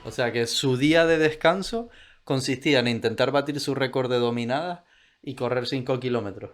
O sea que su día de descanso consistía en intentar batir su récord de dominadas y correr 5 kilómetros.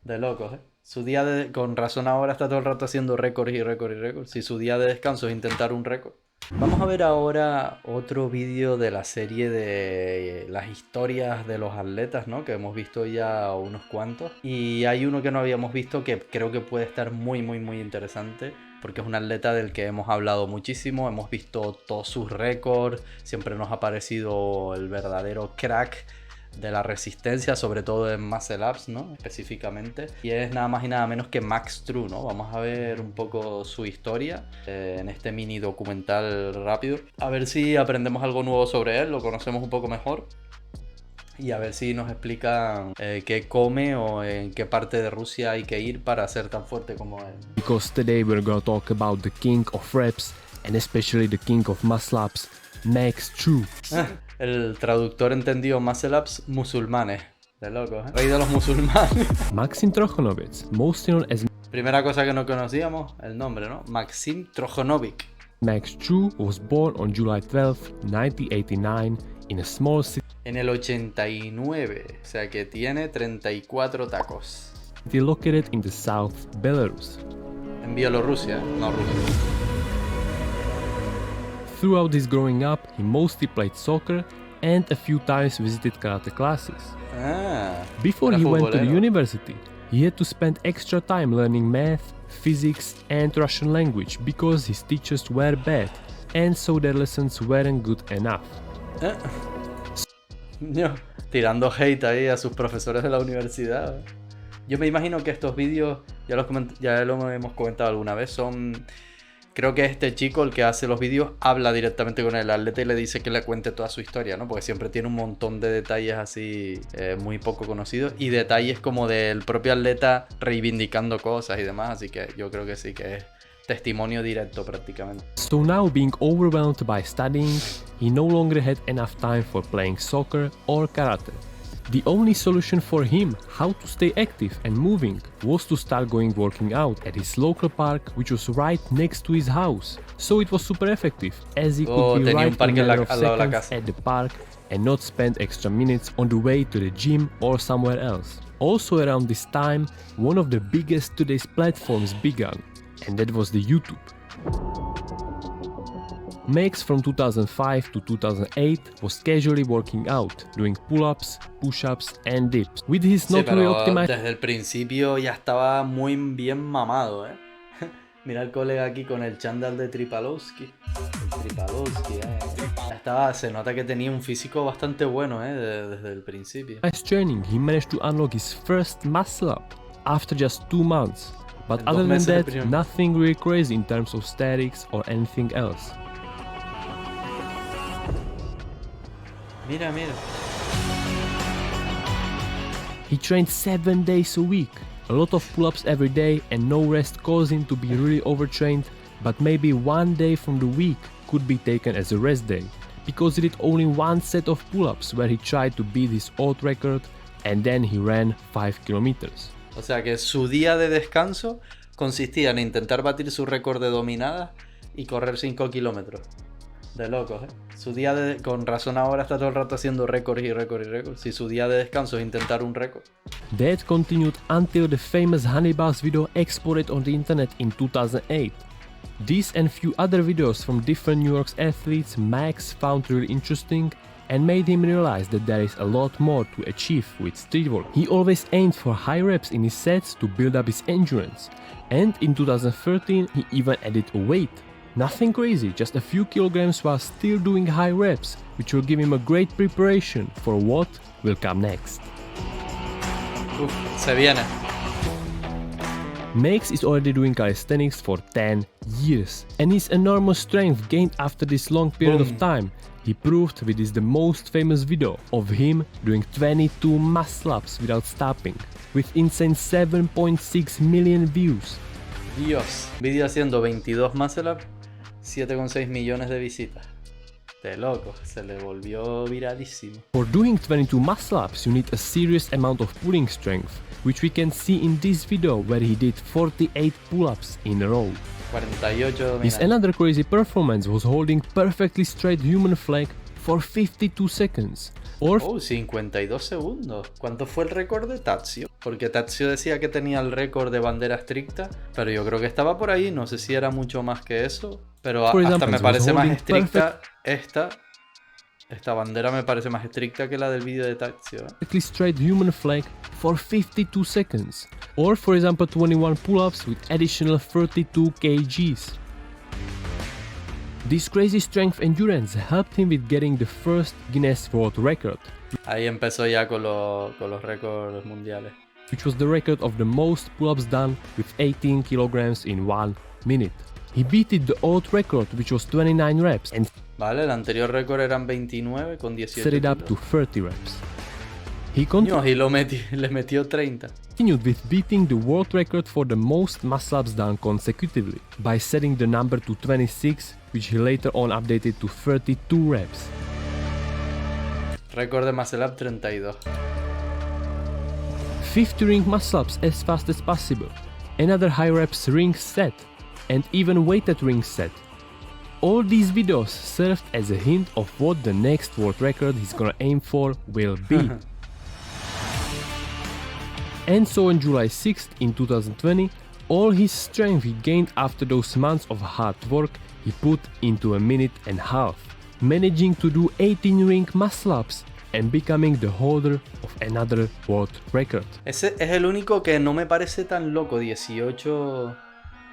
De locos, ¿eh? Su día de... Con razón ahora está todo el rato haciendo récords y récords y récords. Si su día de descanso es intentar un récord. Vamos a ver ahora otro vídeo de la serie de las historias de los atletas, ¿no? Que hemos visto ya unos cuantos. Y hay uno que no habíamos visto que creo que puede estar muy interesante. Porque es un atleta del que hemos hablado muchísimo. Hemos visto todos sus récords. Siempre nos ha parecido el verdadero crack de la resistencia, sobre todo en muscle ups, ¿no? Específicamente. Y es nada más y nada menos que Max True, ¿no? Vamos a ver un poco su historia en este mini documental rápido. A ver si aprendemos algo nuevo sobre él, lo conocemos un poco mejor. Y a ver si nos explican qué come o en qué parte de Rusia hay que ir para ser tan fuerte como él. Because today we're going to talk about the king of reps and especially the king of muscle ups, Max True. El traductor entendió muscle ups musulmanes. De locos, ¿eh? Rey de los musulmanes. Maxim Trojanovich, most known as Primera cosa que no conocíamos, el nombre, ¿no? Maxim Trojanovich. Max True was born on July 12, 1989 in a small city En el 89, o sea que tiene 34 tacos. located in the South Belarus. En Bielorrusia, no Rusia. Throughout his growing up, he mostly played soccer and a few times visited karate classes. Ah, Before era he went to the futbolero. university, he had to spend extra time learning math, physics and Russian language because his teachers were bad and so their lessons weren't good enough. Yo, tirando hate ahí a sus profesores de la universidad. Yo me imagino que estos vídeos, ya lo hemos comentado alguna vez, son... Creo que este chico, el que hace los vídeos, habla directamente con el atleta y le dice que le cuente toda su historia, ¿no? Porque siempre tiene un montón de detalles así muy poco conocidos y detalles como del propio atleta reivindicando cosas y demás, así que yo creo que sí que es testimonio directo prácticamente. So now being overwhelmed by studying, he no longer had enough time for playing soccer or karate. The only solution for him how to stay active and moving was to start working out at his local park, which was right next to his house. So it was super effective, as he could be tenía right un parque in a matter of al lado de la seconds casa. at the park and not spend extra minutes on the way to the gym or somewhere else. Also around this time, one of the biggest today's platforms began, and that was the YouTube. Max from 2005 to 2008 was casually working out, doing pull-ups, push-ups and dips. With his Sí, not really pero optimized desde el principio ya estaba muy bien mamado, ¿eh? Mira el colega aquí con el chándal de Tripalowski. El Tripalowski, se nota que tenía un físico bastante bueno, desde el principio. training, he managed to unlock his first muscle up after just 2 months. But En other 2 than meses de that, primer- nothing really crazy in terms of statics or anything else. Mira. He trained 7 days a week, a lot of pull-ups every day and no rest caused him to be really overtrained, but maybe 1 day from the week could be taken as a rest day, because he did only 1 set of pull-ups where he tried to beat his old record and then he ran 5 kilometers. O sea que su día de descanso consistía en intentar batir su récord de dominadas y correr 5 kilómetros. De locos, ¿eh? Su día de... Con razón ahora está todo el rato haciendo récords y récords y récords. Si su día de descanso es intentar un récord. That continued until the famous Hannibal's video exploded on the internet in 2008. These and few other videos from different New York's athletes Max found really interesting and made him realize that there is a lot more to achieve with street work. He always aimed for high reps in his sets to build up his endurance, and in 2013 he even added a weight. Nothing crazy, just a few kilograms while still doing high reps, which will give him a great preparation for what will come next. Se viene. Max is already doing calisthenics for 10 years, and his enormous strength gained after this long period of time, he proved with this the most famous video of him doing 22 muscle ups without stopping, with insane 7.6 million views. Dios. Vídeo haciendo 22 muscle up, 7,6 millones de visitas. De loco, se le volvió viralísimo. For doing 22 muscle-ups, you need a serious amount of pulling strength, which we can see in this video where he did 48 pull-ups in a row. 48 dominadas. His another crazy performance was holding perfectly straight human flag for 52 seconds. Or 52 segundos. ¿Cuánto fue el récord de Tazio? Porque Tazio decía que tenía el récord de bandera estricta, pero yo creo que estaba por ahí. No sé si era mucho más que eso, pero For hasta example, me parece más holding estricta esta bandera me parece más estricta que la del vídeo de Tazio. perfectly straight human flag for 52 seconds. Or for example 21 pull-ups with additional 32 kgs. This crazy strength endurance helped him with getting the first Guinness World Record, Ahí empezó ya con los récords mundiales. which was the record of the most pull-ups done with 18 kilograms in 1 minute. He beat the old record, which was 29 reps, and Vale, el anterior récord eran 29 con 18 set it up kilos. to 30 reps. He Coño, y le metió 30. continued with beating the world record for the most muscle-ups done consecutively by setting the number to 26, which he later on updated to 32 reps. Récord de muscle up 32. 50 ring muscle-ups as fast as possible, another high reps ring set, and even weighted ring set. All these videos served as a hint of what the next world record he's gonna aim for will be. And so on July 6th in 2020, all his strength he gained after those months of hard work he put into a minute and a half, managing to do 18 ring muscle-ups and becoming the holder of another world record. Ese es el único que no me parece tan loco, 18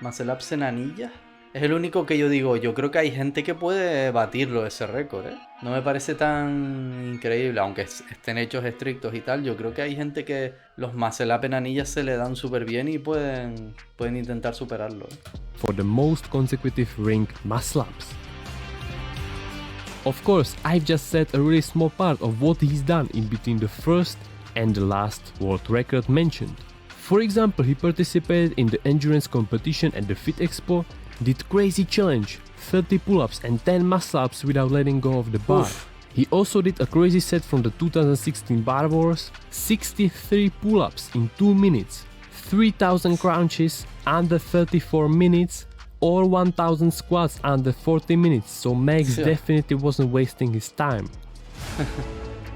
muscle ups en anillas. Es el único que yo digo, yo creo que hay gente que puede batirlo ese récord, ¿eh? No me parece tan increíble, aunque estén hechos estrictos y tal. Yo creo que hay gente que los muscle up en anillas se le dan súper bien y pueden intentar superarlo, ¿eh? For the most consecutive ring muscle-ups. Of course, I've just said a really small part of what he's done in between the first and the last world record mentioned. For example, he participated in the endurance competition at the Fit Expo, did crazy challenge, 30 pull-ups and 10 muscle-ups without letting go of the bar. Oof. He also did a crazy set from the 2016 Bar Wars, 63 pull-ups in 2 minutes, 3000 crunches under 34 minutes, or 1000 squats under 40 minutes, so Max Yeah. definitely wasn't wasting his time.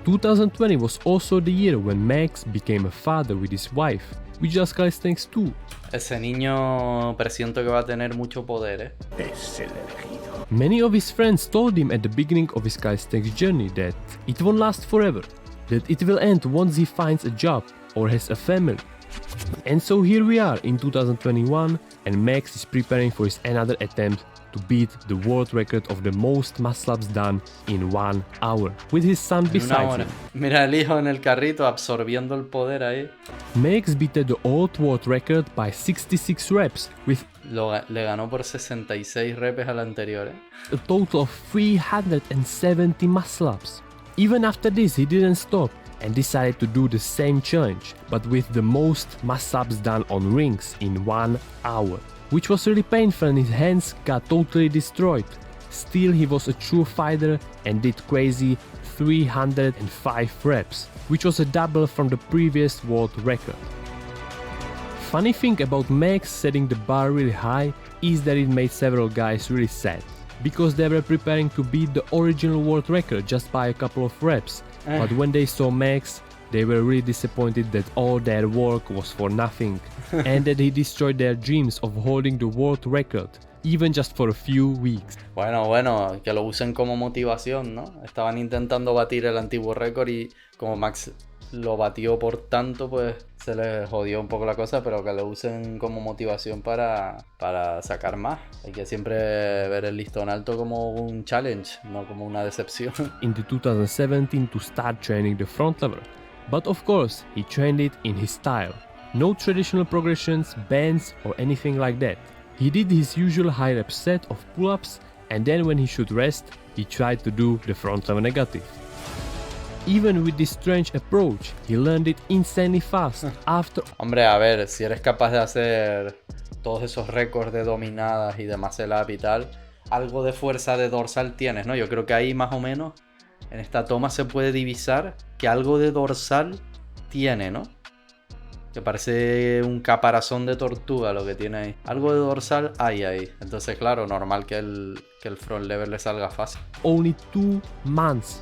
2020 was also the year when Max became a father with his wife, which does calisthenics too. Ese niño presiento que va a tener mucho poder, ¿eh? Es el elegido. Many of his friends told him at the beginning of his calisthenics journey that it won't last forever, that it will end once he finds a job or has a family. And so here we are in 2021, and Max is preparing for his another attempt to beat the world record of the most muscle-ups done in 1 hour, with his son En una beside hora. him. Mira el hijo en el carrito absorbiendo el poder ahí. Max beat the old world record by 66 reps, with Le ganó por 66 repes al anterior, ¿eh? a total of 370 muscle-ups. Even after this, he didn't stop and decided to do the same challenge, but with the most muscle-ups done on rings in 1 hour, which was really painful and his hands got totally destroyed. Still, he was a true fighter and did crazy 305 reps, which was a double from the previous world record. Funny thing about Max setting the bar really high is that it made several guys really sad, because they were preparing to beat the original world record just by a couple of reps, but when they saw Max, they were really disappointed that all their work was for nothing, and that he destroyed their dreams of holding the world record, even just for a few weeks. Bueno, que lo usen como motivación, ¿no? Estaban intentando batir el antiguo récord y como Max lo batió por tanto, pues se les jodió un poco la cosa, pero que lo usen como motivación para sacar más. Hay que siempre ver el listón alto como un challenge, no como una decepción. In the 2017 to start training the front lever, but of course he trained it in his style. No traditional progressions, bends or anything like that. He did his usual high rep set of pull-ups, and then when he should rest, he tried to do the front lever negative. Even with this strange approach, he learned it insanely fast after Hombre, a ver, si eres capaz de hacer todos esos récords de dominadas y de muscle up y tal, algo de fuerza de dorsal tienes, ¿no? Yo creo que ahí más o menos en esta toma se puede divisar que algo de dorsal tiene, ¿no? Que parece un caparazón de tortuga lo que tiene ahí. Algo de dorsal hay ahí. Entonces, claro, normal que el front lever le salga fácil. Only 2 months.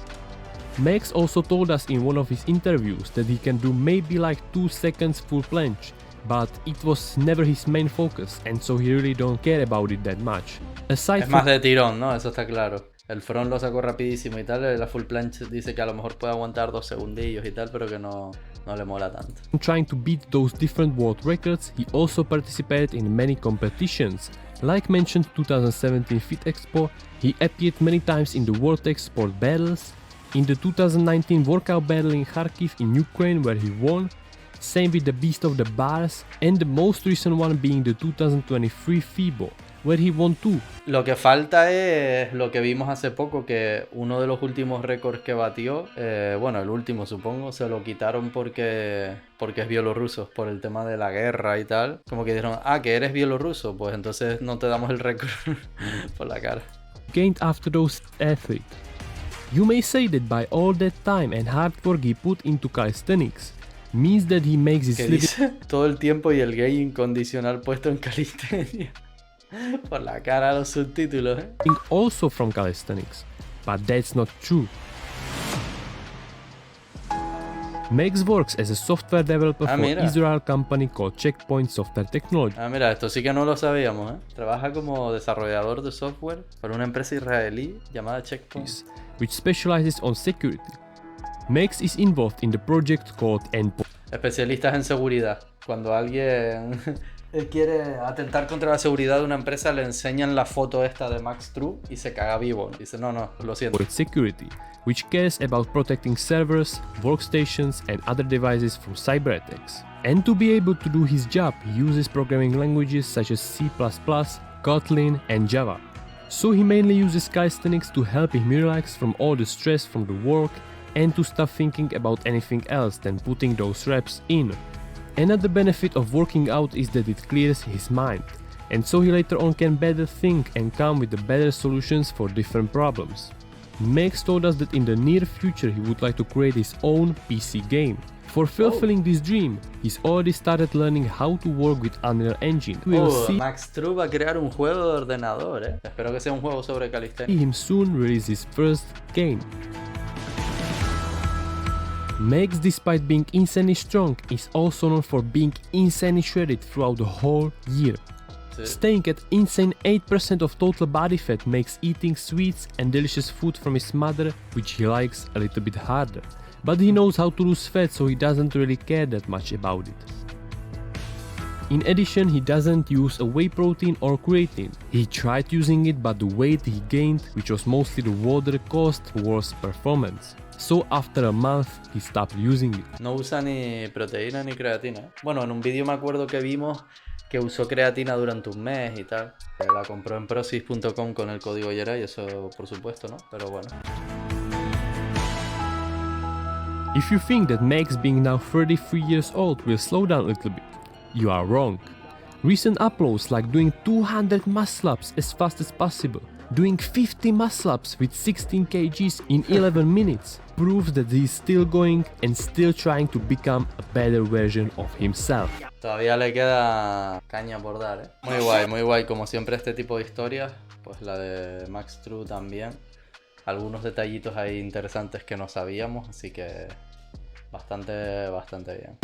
Max also told us in one of his interviews that he can do maybe like 2 seconds full planche, but it was never his main focus, and so he really don't care about it that much. Aside Es más de tirón, ¿no? Eso está claro. El front lo sacó rapidísimo y tal. La full planche dice que a lo mejor puede aguantar 2 segundillos y tal, pero que no le mola tanto. Trying to beat those different world records, he also participated in many competitions. Like mentioned 2017 Fit Expo, he appeared many times in the World Export battles, in the 2019 workout battle in Kharkiv in Ukraine where he won, same with the Beast of the Bars, and the most recent one being the 2023 FIBO, where he won too. Lo que falta es lo que vimos hace poco, que uno de los últimos récords que batió, bueno, el último supongo, se lo quitaron porque es bielorruso, por el tema de la guerra y tal. Como que dijeron, que eres bielorruso, pues entonces no te damos el récord por la cara. Gained after those athletes. You may say that by all that time and hard work he put into calisthenics, means that he makes his ¿Qué living dice? Todo el tiempo y el gay incondicional puesto en Calistenia. Por la cara los subtítulos, ¿eh? also from calisthenics, but that's not true. Max works as a software developer for mira. Israel company called Checkpoint Software Technology. Mira, esto sí que no lo sabíamos, ¿eh? Trabaja como desarrollador de software para una empresa israelí llamada Checkpoint, which specializes on security. Max is involved in the project called Endpoint. Especialistas en seguridad. Cuando alguien quiere atentar contra la seguridad de una empresa, le enseñan la foto esta de Max True y se caga vivo. Dice, no, lo siento. Security, which cares about protecting servers, workstations, and other devices from cyber attacks. And to be able to do his job, he uses programming languages such as C++, Kotlin, and Java. So he mainly uses calisthenics to help him relax from all the stress from the work and to stop thinking about anything else than putting those reps in. Another benefit of working out is that it clears his mind, and so he later on can better think and come with the better solutions for different problems. Max told us that in the near future he would like to create his own PC game. For fulfilling this dream, he's already started learning how to work with Unreal Engine. We'll see Max True va a crear un juego de ordenador, ¿eh? Espero que sea un juego sobre calistenia. him soon release his first game. Max, despite being insanely strong, is also known for being insanely shredded throughout the whole year. Sí. Staying at insane 8% of total body fat makes eating sweets and delicious food from his mother, which he likes, a little bit harder. But he knows how to lose fat, so he doesn't really care that much about it. In addition, he doesn't use a whey protein or creatine. He tried using it, but the weight he gained, which was mostly the water, caused worse performance. So after a month, he stopped using it. No usa ni proteína ni creatina, ¿eh? Bueno, en un vídeo me acuerdo que vimos que usó creatina durante un mes y tal. La compró en prosis.com con el código Yerai, eso por supuesto, ¿no? Pero bueno. If you think that Max being now 33 years old will slow down a little bit, you are wrong. Recent uploads like doing 200 muscle-ups as fast as possible, doing 50 muscle-ups with 16 kgs in 11 minutes, proves that he is still going and still trying to become a better version of himself. Todavía le queda caña por dar, ¿eh? Muy guay. Como siempre este tipo de historias, pues la de Max True también. Algunos detallitos ahí interesantes que no sabíamos, así que bastante bien.